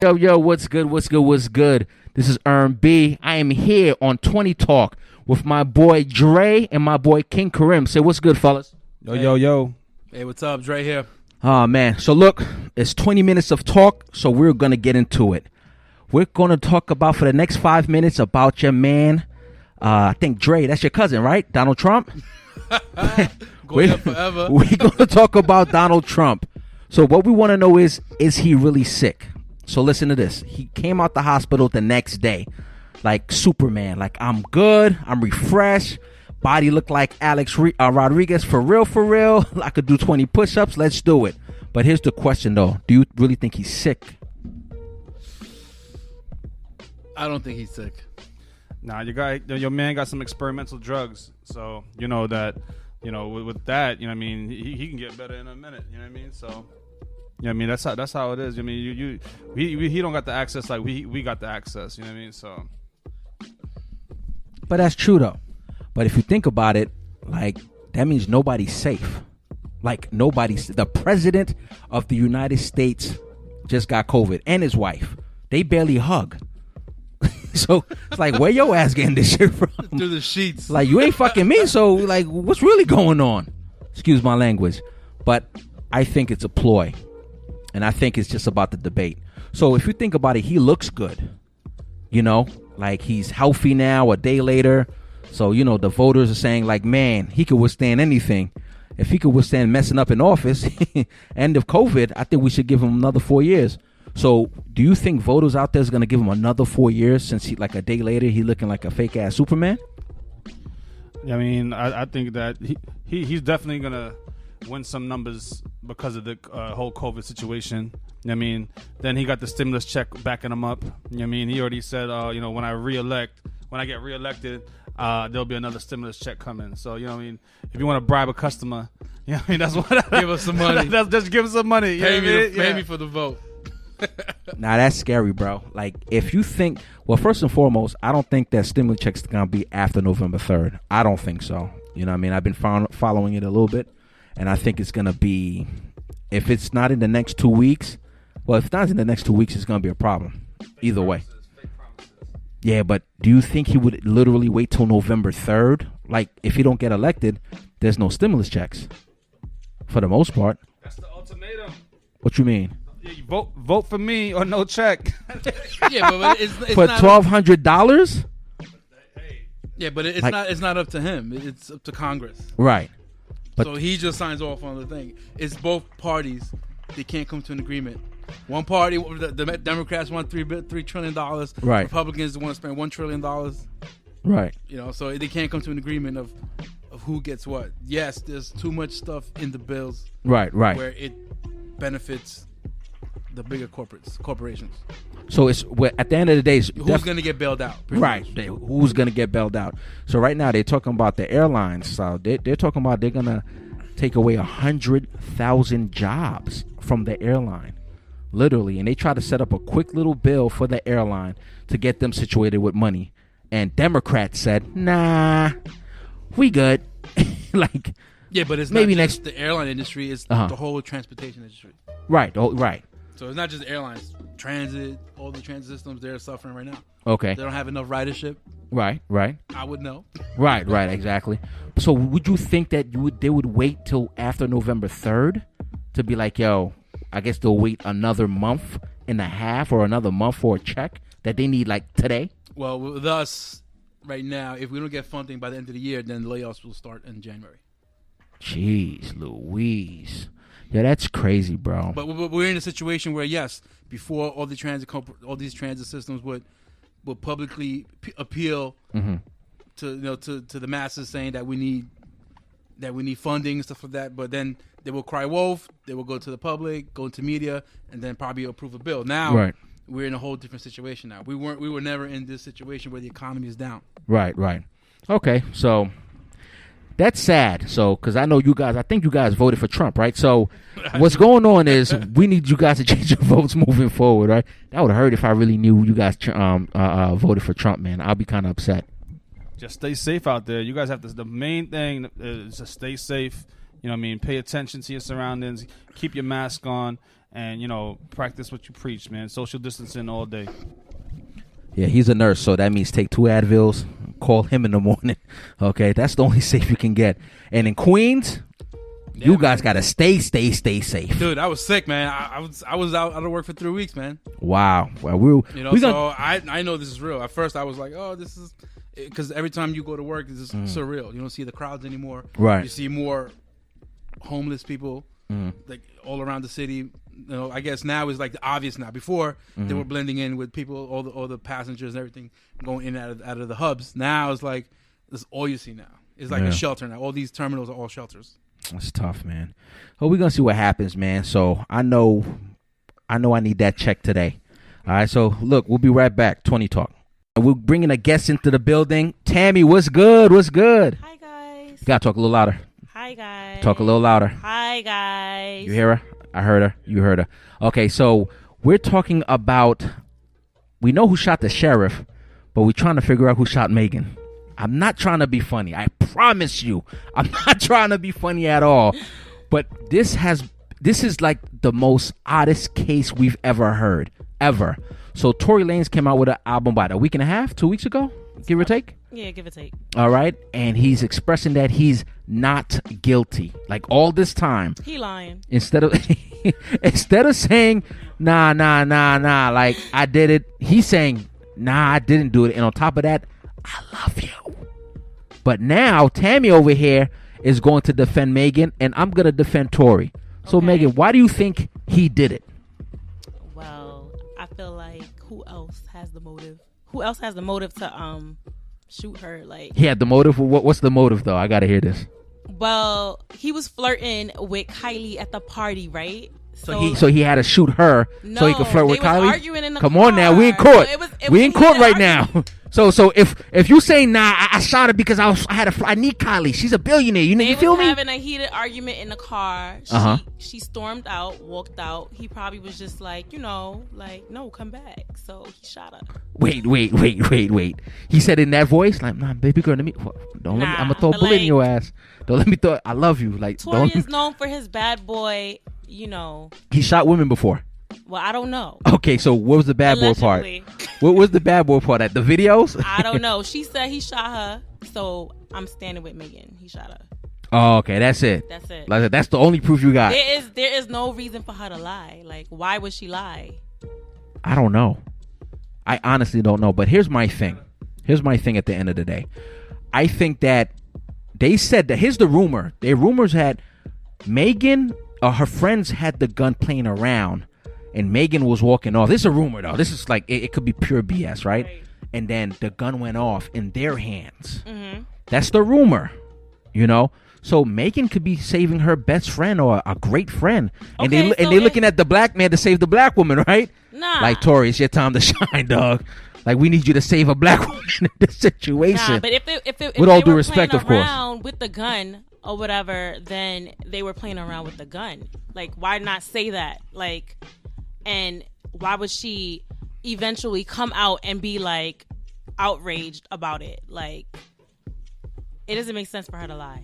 Yo, what's good? This is Earn B. I am here on 20 Talk with my boy Dre and my boy King Karim. Say what's good, fellas. Yo. Hey, what's up? Dre here. Oh, man. So, look, it's 20 minutes of talk, so we're going to get into it. We're going to talk about, for the next 5 minutes, about your man, I think Dre, that's your cousin, right? Donald Trump? Going up forever. We're going to talk about Donald Trump. So what we want to know is he really sick? So listen to this. He came out the hospital the next day like Superman. Like, I'm good. I'm refreshed. Body looked like Alex Rodriguez. For real. I could do 20 push-ups. Let's do it. But here's the question, though. Do you really think he's sick? I don't think he's sick. Nah, your man got some experimental drugs. So, you know that, with that, you know what I mean, he can get better in a minute. You know what I mean? So, you know what I mean, that's how it is. I mean, he don't got the access like we got the access. You know what I mean? So, but that's true though. But if you think about it, like, that means nobody's safe. Like, the president of the United States just got COVID, and his wife. They barely hug. So it's like, where your ass getting this shit from? Through the sheets. Like, you ain't fucking me. So, like, what's really going on? Excuse my language. But I think it's a ploy. And I think it's just about the debate. So if you think about it, he looks good. Like, he's healthy now a day later. So, the voters are saying, like, man, he could withstand anything. If he could withstand messing up in office, end of COVID, I think we should give him another 4 years. So do you think voters out there is going to give him another 4 years since he, like, a day later, he looking like a fake ass Superman? I mean, I think that he's definitely going to win some numbers because of the whole COVID situation. You know what I mean? Then he got the stimulus check backing him up. You know what I mean? He already said, when I get reelected, there'll be another stimulus check coming. So, you know what I mean? If you want to bribe a customer, you know what I mean? That's what. Give us some money. Just give us some money. Pay me for the vote. Nah, that's scary, bro. Like, if you think, well, first and foremost, I don't think that stimulus check's gonna be after November 3rd. I don't think so. You know what I mean? I've been following it a little bit, and I think it's gonna be, if it's not in the next 2 weeks, well, if it's not in the next 2 weeks, it's gonna be a problem. Either way. Yeah, but do you think he would literally wait till November 3rd? Like, if he don't get elected, there's no stimulus checks, for the most part. That's the ultimatum. What you mean? Yeah, you vote for me or no check. Yeah, but it's for $1,200. Yeah, but it's not up to him. It's up to Congress. Right. But so he just signs off on the thing. It's both parties. They can't come to an agreement. One party, the Democrats want $3 trillion. Right. Republicans want to spend $1 trillion. Right. So they can't come to an agreement of who gets what. Yes, there's too much stuff in the bills. Right. Where it benefits the bigger corporations. So it's at the end of the day, who's going to get bailed out? Right. Who's going to get bailed out? So right now they're talking about the airlines. So they're talking about they're going to take away 100,000 jobs from the airline, literally. And they try to set up a quick little bill for the airline to get them situated with money. And Democrats said, nah, we good. Like, yeah, but it's maybe not just the airline industry. It's the whole transportation industry. Right. Oh, right. So it's not just airlines, transit, all the transit systems, they're suffering right now. Okay. They don't have enough ridership. Right. I would know. Right, exactly. So would you think that they would wait till after November 3rd to be like, yo, I guess they'll wait another month and a half or another month for a check that they need like today? Well, with us right now, if we don't get funding by the end of the year, then the layoffs will start in January. Jeez Louise. Yeah, that's crazy, bro. But we're in a situation where, yes, before all these transit systems would publicly appeal to the masses, saying that we need funding and stuff like that. But then they will cry wolf. They will go to the public, go into media, and then probably approve a bill. Now we're in a whole different situation. Now we were never in this situation where the economy is down. Right. Okay, so. That's sad. So, because I know I think you guys voted for Trump, right? So, what's going on is we need you guys to change your votes moving forward, right? That would hurt if I really knew you guys voted for Trump, man. I'll be kind of upset. Just stay safe out there. You guys have to. The main thing is just stay safe. You know what I mean? Pay attention to your surroundings. Keep your mask on. And, you know, practice what you preach, man. Social distancing all day. Yeah, he's a nurse, so that means take 2 Advils, call him in the morning. Okay, that's the only safe you can get. And in Queens, you guys got to stay safe. Dude, I was sick, man. I was out of work for 3 weeks, man. Wow. Well, I know this is real. At first, I was like, oh, this is... Because every time you go to work, it's just surreal. You don't see the crowds anymore. Right. You see more homeless people like all around the city. You know, I guess now is like the obvious now. Before they were blending in with people, all the passengers and everything going in and out of the hubs. Now it's like this is all you see now. It's like a shelter now. All these terminals are all shelters. That's tough, man. Well, we're gonna see what happens, man. So I know I need that check today. All right. So look, we'll be right back. 20 Talk. We're bringing a guest into the building. Tammy, what's good? What's good? Hi guys. You gotta talk a little louder. Hi guys. Talk a little louder. Hi guys. You hear her? I heard her. You heard her. Okay, so we're talking about, we know who shot the sheriff, but we're trying to figure out who shot Meagan. I'm not trying to be funny. I promise you. I'm not trying to be funny at all. But this is like the most oddest case we've ever heard. Ever. So Tory Lanez came out with an album about a week and a half, 2 weeks ago, give or take. Yeah, give or take. All right. And he's expressing that he's not guilty. Like all this time. He lying. Instead of saying, nah, like I did it, he's saying, nah, I didn't do it. And on top of that, I love you. But now Tammy over here is going to defend Meagan, and I'm going to defend Tory. So Okay. Meagan, why do you think he did it? Well, I feel like who else has the motive? Who else has the motive to shoot her? Like, He had the motive. What's the motive, though? I got to hear this. well, he was flirting with Kylie at the party, right? So he had to shoot her so he could flirt with they was Kylie. arguing in the Come on now, we in car. court. So it We was in court heated right now. So if you say nah, I shot her because I need Kylie. She's a billionaire. You They feel was me? having a heated argument in the car. She stormed out, walked out. He probably was just like, no, come back. So he shot her. Wait. He said in that voice, like, nah, baby girl, let me. I'm gonna throw a bullet in your ass. Don't let me throw. I love you. Like, Tory don't. is known for his bad boy. He shot women before. Well, I don't know. Okay, so what was the bad boy part? Allegedly. What was the bad boy part at the videos? I don't know. She said he shot her, so I'm standing with Meagan. He shot her. Oh, okay, that's it. That's it. Like, that's the only proof you got. There is no reason for her to lie. Like, why would she lie? I don't know. I honestly don't know. But here's my thing. At the end of the day, I think that they said that. Here's the rumor. The rumors had Meagan or her friends had the gun playing around, and Meagan was walking off. This is a rumor, though. This is like it could be pure BS, right? And then the gun went off in their hands. Mm-hmm. That's the rumor, So Meagan could be saving her best friend or a great friend, and they're looking at the black man to save the black woman, right? Nah. Like, Tory, it's your time to shine, dog. Like, we need you to save a black woman in this situation. Nah, but if with all they due were respect, playing of course, around with the gun or whatever, then they were playing around with the gun. Like, why not say that? Like, and why would she eventually come out and be like outraged about it? Like, it doesn't make sense for her to lie.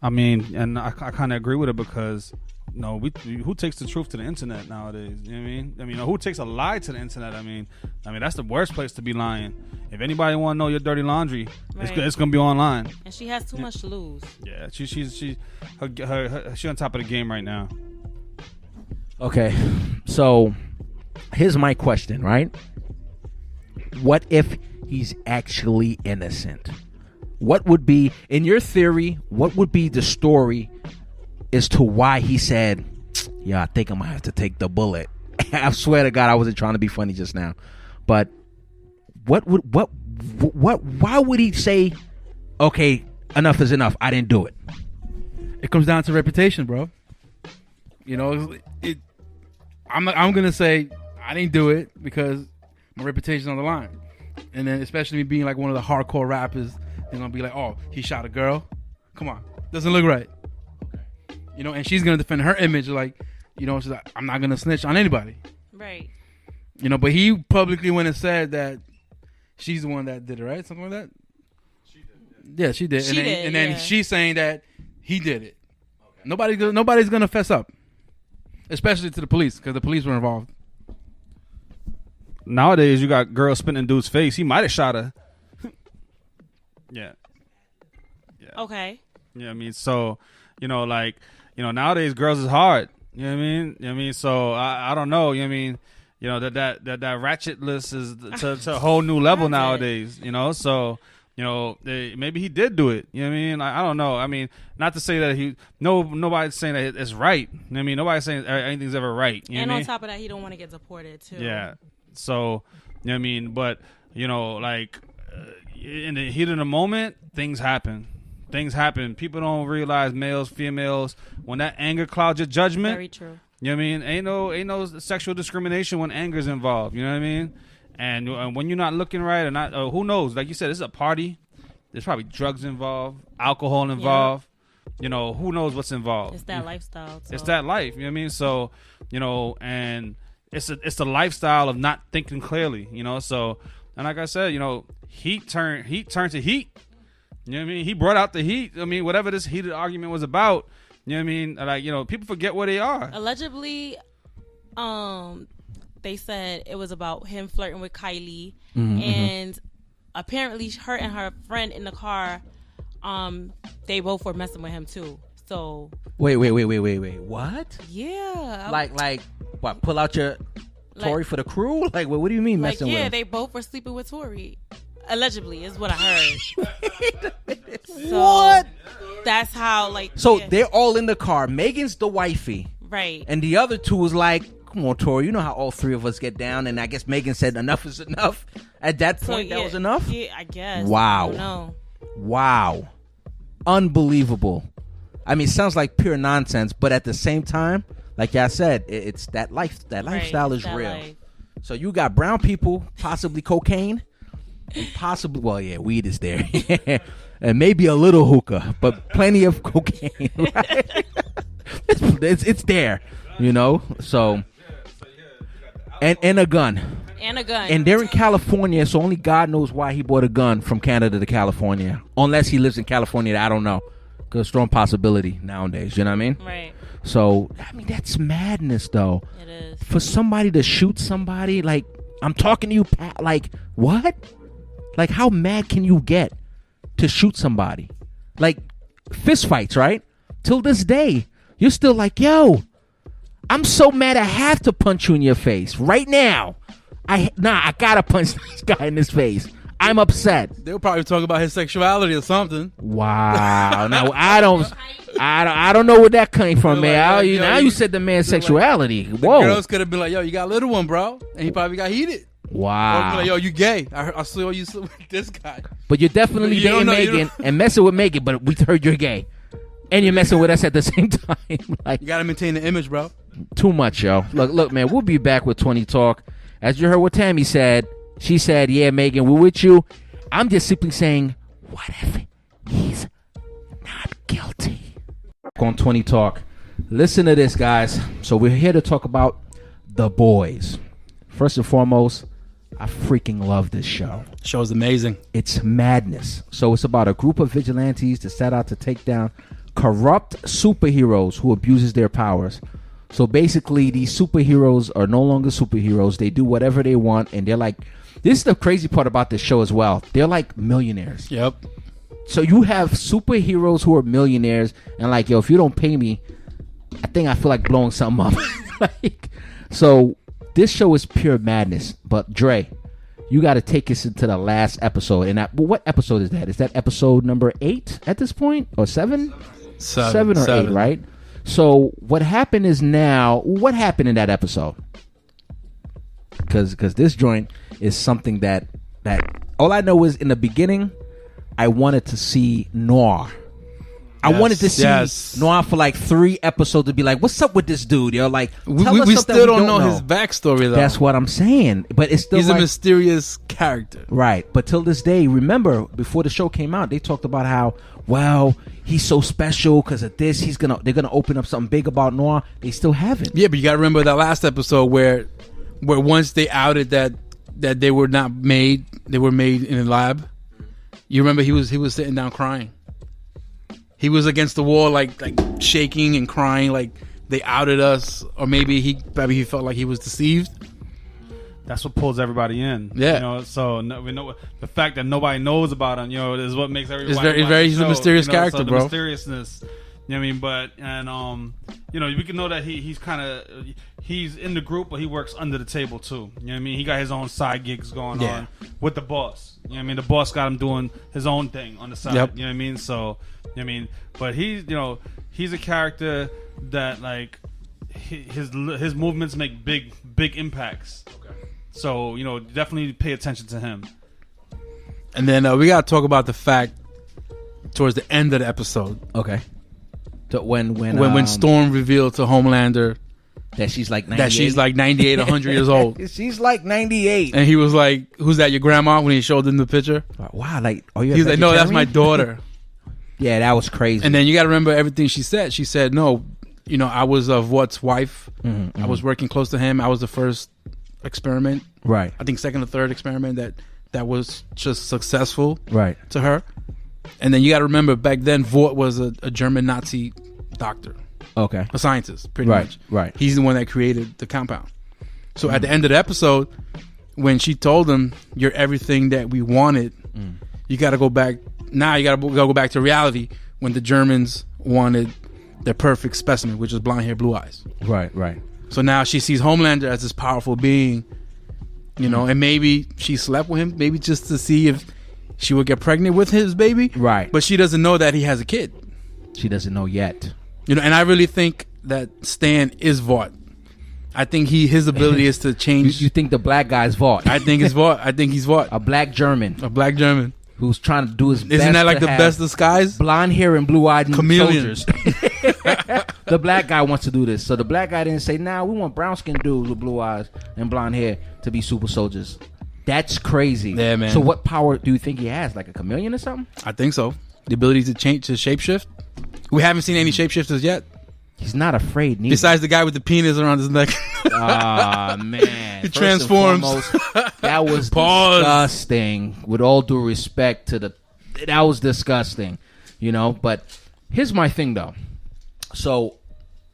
I mean, and I kind of agree with it because, who takes the truth to the internet nowadays? You know what I mean? Who takes a lie to the internet? I mean, that's the worst place to be lying. If anybody want to know your dirty laundry, it's gonna be online. And she has too much to lose. Yeah, she's on top of the game right now. Okay, so here's my question, right? What if he's actually innocent? What would be, in your theory, what would be the story as to why he said, yeah, I think I might have to take the bullet? I swear to God, I wasn't trying to be funny just now. But why would he say, okay, enough is enough, I didn't do it? It comes down to reputation, bro. I'm gonna say I didn't do it because my reputation's on the line, and then especially me being like one of the hardcore rappers, they're gonna be like, oh, he shot a girl. Come on, doesn't look right. And she's gonna defend her image, like, she's like, I'm not gonna snitch on anybody. Right. But he publicly went and said that she's the one that did it, right? Something like that. She did. Yeah, she did. And then she's saying that he did it. Nobody's gonna fess up, especially to the police because the police were involved. Nowadays, you got girls spitting in dude's face. He might have shot her. Yeah. Okay. Yeah, I mean, so, nowadays girls is hard. You know what I mean? You know what I mean? So I don't know. You know what I mean? That ratchet list is to a whole new level nowadays. So maybe he did do it. You know what I mean? I don't know. I mean, not to say that nobody's saying that it's right. You know what I mean? Nobody's saying anything's ever right. You know and what I on mean? top of that, he don't want to get deported too. Yeah. So, you know what I mean? But, in the heat of the moment, things happen. People don't realize, males, females, when that anger clouds your judgment. Very true. You know what I mean? Ain't no sexual discrimination when anger's involved. You know what I mean? And when you're not looking right or not, who knows? Like you said, this is a party. There's probably drugs involved, alcohol involved. Yeah. Who knows what's involved? It's that lifestyle. So. It's that life. You know what I mean? So, and it's the lifestyle of not thinking clearly. So, and like I said, heat turned to heat. You know what I mean? He brought out the heat. I mean, whatever this heated argument was about. You know what I mean? Like, people forget where they are. Allegedly, they said it was about him flirting with Kylie, and apparently her and her friend in the car, they both were messing with him too. So wait. What? Yeah. Like what? Pull out your Tory for the crew? Like what do you mean messing with him? Yeah, they both were sleeping with Tory. Allegedly is what I heard. So what? That's how So they're all in the car. Megan's the wifey. Right. And the other two was like, come on, Tori, you know how all three of us get down. And I guess Megan said enough is enough. At that point, that was enough? Yeah, I guess. Wow. I don't know. Wow. Unbelievable. I mean, it sounds like pure nonsense, but at the same time, like I said, it's that life. That lifestyle is real. Life. So you got brown people, possibly cocaine, and possibly, well, yeah, weed is there. And maybe a little hookah, but plenty of cocaine. Right? it's there, So, and a gun. And they're in California, so only God knows why he bought a gun from Canada to California. Unless he lives in California, I don't know. Because strong possibility nowadays, you know what I mean? Right. So, I mean, that's madness, though. It is. For somebody to shoot somebody, like, I'm talking to you, like, what? Like, how mad can you get to shoot somebody? Like, fist fights, right? Till this day, you're still like, yo, I'm so mad I have to punch you in your face right now. I gotta punch this guy in his face. I'm upset. They'll probably talk about his sexuality or something. Wow. Now I don't know where that came from, man. Now you said the man's sexuality. Whoa. The girls could have been like, yo, you got a little one, bro. And he probably got heated. Wow. Or like, yo, you gay. I saw you sleep with this guy. But you're definitely dating Megan and messing with Megan, but we heard you're gay. And you're messing with us at the same time. Like, you gotta maintain the image, bro. Too much, yo. Look, man, we'll be back with 20 Talk. As you heard what Tammy said, she said, yeah, Megan, we're with you. I'm just simply saying, what if he's not guilty? On 20 Talk. Listen to this, guys. So we're here to talk about The Boys. First and foremost, I freaking love this show. Show's amazing. It's madness. So it's about a group of vigilantes that set out to take down corrupt superheroes who abuses their powers. So basically, these superheroes are no longer superheroes. They do whatever they want, and they're like, this is the crazy part about this show as well. They're like millionaires. Yep. So you have superheroes who are millionaires, and like, yo, if you don't pay me, I feel like blowing something up. So this show is pure madness. But Dre, you got to take us into the last episode. And what episode is that? Is that episode number 8 at this point, or 7? 7 or 8, right? So what happened is what happened in that episode? Because this joint is something that all I know is in the beginning, I wanted to see Noir. I wanted to see Noir for like 3 episodes to be like, what's up with this dude? Yo, like, we still don't know his backstory though. That's what I'm saying. But it's still he's a mysterious character, right? But till this day, remember before the show came out, they talked about how he's so special because of this. They're gonna open up something big about Noir. They still haven't. Yeah, but you gotta remember that last episode where once they outed that they were not made, they were made in a lab. You remember he was sitting down crying. he was against the wall, like shaking and crying, like they outed us, or maybe he felt like he was deceived. That's what pulls everybody in. Yeah. You know, so we know the fact that nobody knows about him, you know, is what makes everybody. He's a mysterious character, so the bro. Mysteriousness. You know what I mean? But you know, we can know that he's kind of he's in the group, but he works under the table too. You know what I mean? He got his own side gigs going on with the boss. You know what I mean? The boss got him doing his own thing on the side. Yep. You know what I mean? So you know what I mean? But he's a character that like his movements make big impacts. Okay. So you know, definitely pay attention to him. And then we gotta talk about the fact towards the end of the episode. Okay. When Storm revealed to Homelander that she's like 98. 98, 100 years old. She's like 98. And he was like, "Who's that? Your grandma?" When he showed him the picture. Wow, like, are you? He was like, "No, that's my daughter." Yeah, that was crazy. And then you got to remember everything she said. She said, "No, you know, I was Vought's wife. Mm-hmm. I was working close to him. I was the first experiment, right? I think second or third experiment that was just successful, right, to her." And then you got to remember back then, Vought was a German Nazi doctor, okay, a scientist, pretty right, much. Right. He's the one that created the compound. So at the end of the episode, when she told him, "You're everything that we wanted," you got to go back. Now you got to go back to reality when the Germans wanted their perfect specimen, which is blonde hair, blue eyes. Right, right. So now she sees Homelander as this powerful being, you know, and maybe she slept with him, maybe just to see if she would get pregnant with his baby. Right. But she doesn't know that he has a kid. She doesn't know yet. You know, and I really think that Stan is Vought. I think his ability is to change. You think the black guy's Vought? I think it's Vought. I think he's Vought. A black German. A black German. Who's trying to do his best. Isn't that like to the have best disguise? Blonde hair and blue-eyed chameleon soldiers. The black guy wants to do this. So the black guy didn't say, "Nah, we want brown-skinned dudes with blue eyes and blonde hair to be super soldiers." That's crazy. Yeah, man. So what power do you think he has? Like a chameleon or something? I think so. The ability to change, to shapeshift. We haven't seen any shapeshifters yet. He's not afraid, neither. Besides the guy with the penis around his neck. Ah, man. He transforms. Foremost, that was disgusting. With all due respect to that was disgusting. You know, but here's my thing, though. So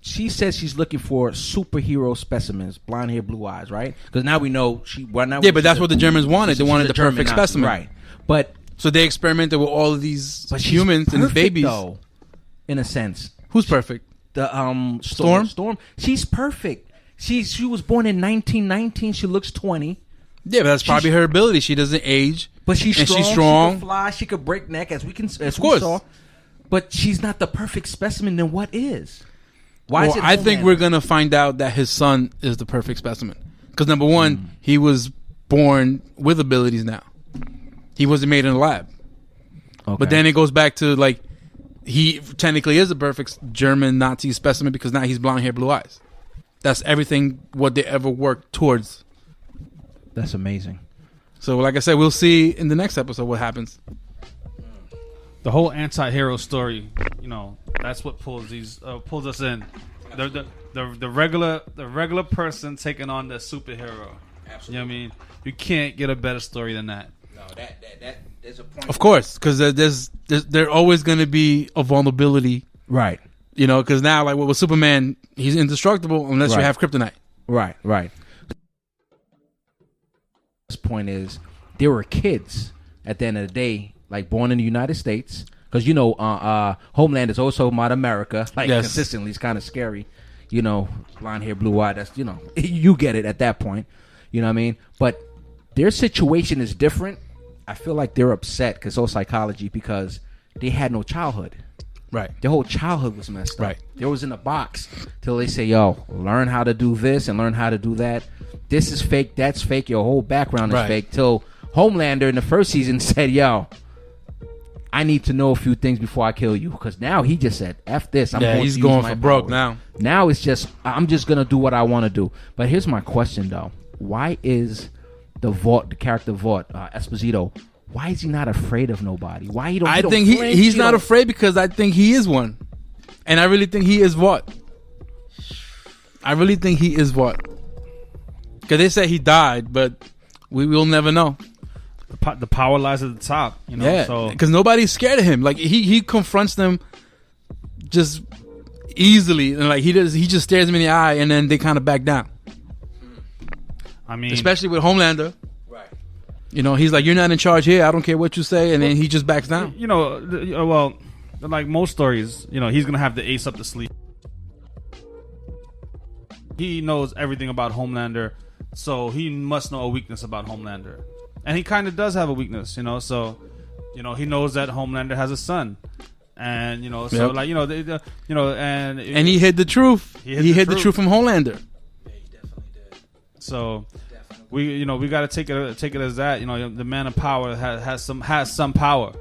she says she's looking for superhero specimens, blonde hair, blue eyes, right? Because now we know yeah, but that's what the Germans wanted. They wanted the perfect specimen, right? But so they experimented with all of these humans and babies. Though, in a sense, who's perfect? The Storm. She's perfect. She was born in 1919. She looks 20. Yeah, but that's probably her ability. She doesn't age, but she's strong. She's strong. She can fly. She could break neck, as we saw. But she's not the perfect specimen. Then what is? Why is it? I think we're gonna find out that his son is the perfect specimen. Because number one, he was born with abilities. Now, he wasn't made in a lab. Okay. But then it goes back to like he technically is a perfect German Nazi specimen because now he's blonde hair, blue eyes. That's everything what they ever worked towards. That's amazing. So, like I said, we'll see in the next episode what happens. The whole anti-hero story, you know, that's what pulls us in. The regular person taking on the superhero. Absolutely. You know what I mean? You can't get a better story than that. No, that there's a point. Of course, because there's always going to be a vulnerability, right? You know, because now, like with Superman, he's indestructible unless you have kryptonite. Right, right. This point is, there were kids at the end of the day, like born in the United States, because you know, Homeland is also about America, like consistently. It's kind of scary, you know, blonde hair, blue eye. That's, you know, you get it at that point, you know what I mean? But their situation is different. I feel like they're upset because it's all psychology, because they had no childhood. Right. Their whole childhood was messed up. Right. They was in a box till they say, "Yo, learn how to do this and learn how to do that. This is fake. That's fake. Your whole background is fake." Till Homelander in the first season said, "Yo, I need to know a few things before I kill you," because now he just said, "F this." He's going for broke now. Now it's just, I'm just gonna do what I want to do. But here's my question though: why is the character Vought, Esposito? Why is he not afraid of nobody? Why he don't? I think he's not afraid because I think he is one, and I really think he is Vought. I really think he is Vought. Because they say he died, but we will never know. The power lies at the top, you know. Yeah, so because nobody's scared of him. Like he confronts them just easily, and like he just stares them in the eye, and then they kind of back down. I mean, Especially with Homelander. Right. You know, he's like, you're not in charge here. I don't care what you say. And then he just backs down. you know, well, like most stories, you know, he's going to have the ace up the sleeve. He knows everything about Homelander, so he must know a weakness about Homelander. And he kind of does have a weakness, you know, so, you know, he knows that Homelander has a son. And, you know, so, Yep. like, you know, and And he hid the truth. He hid the truth from Homelander. Yeah, he definitely did. So we got to take it as that, you know, the man of power has some power,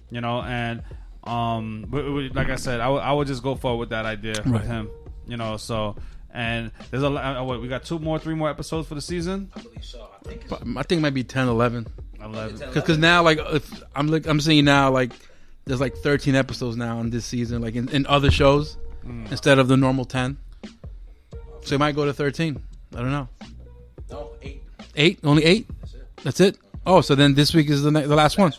you know, and like I said, I would just go forward with that idea with him, you know. So, and there's we got 3 more episodes for the season. I believe so. I think it might be 10, 11. 11. Because now, like, if I'm seeing now, like, there's like 13 episodes now in this season, like in other shows, instead of the normal 10. So it might go to 13. I don't know. No, 8. 8? Only 8? That's it. Oh, so then this week is the last one.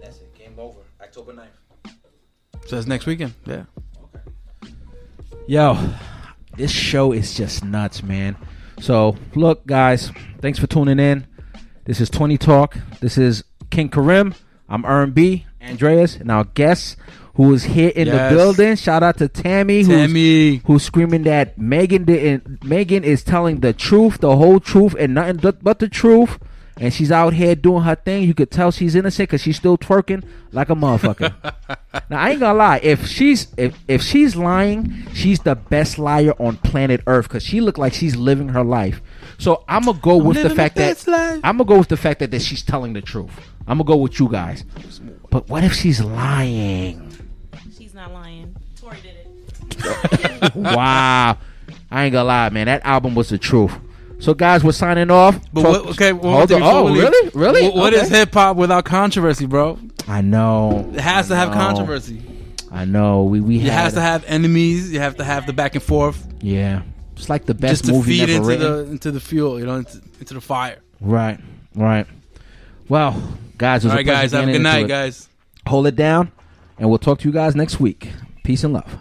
That's it. Game over. October 9th. So that's next weekend. Yeah. Yo, this show is just nuts, man. So, look, guys, thanks for tuning in. This is 20 Talk. This is King Karim. I'm B. Andreas, and our guest who is here in the building. Shout out to Tammy, who's screaming that Meagan is telling the truth, the whole truth, and nothing but the truth. And she's out here doing her thing. You could tell she's innocent because she's still twerking like a motherfucker. Now I ain't gonna lie. If she's lying, she's the best liar on planet Earth because she look like she's living her life. So I'm gonna go with the fact that she's telling the truth. I'm gonna go with you guys. But what if she's lying? She's not lying. Tori did it. Wow. I ain't gonna lie, man. That album was the truth. So, guys, we're signing off. But Really? What is hip hop without controversy, bro? I know. It has to have controversy. I know. We it has to have enemies. You have to have the back and forth. Yeah, it's like the best just to movie feed ever into the fuel, you know, into the fire. Right. Well, guys, it was all right, guys. Have a good night, guys. Hold it down, and we'll talk to you guys next week. Peace and love.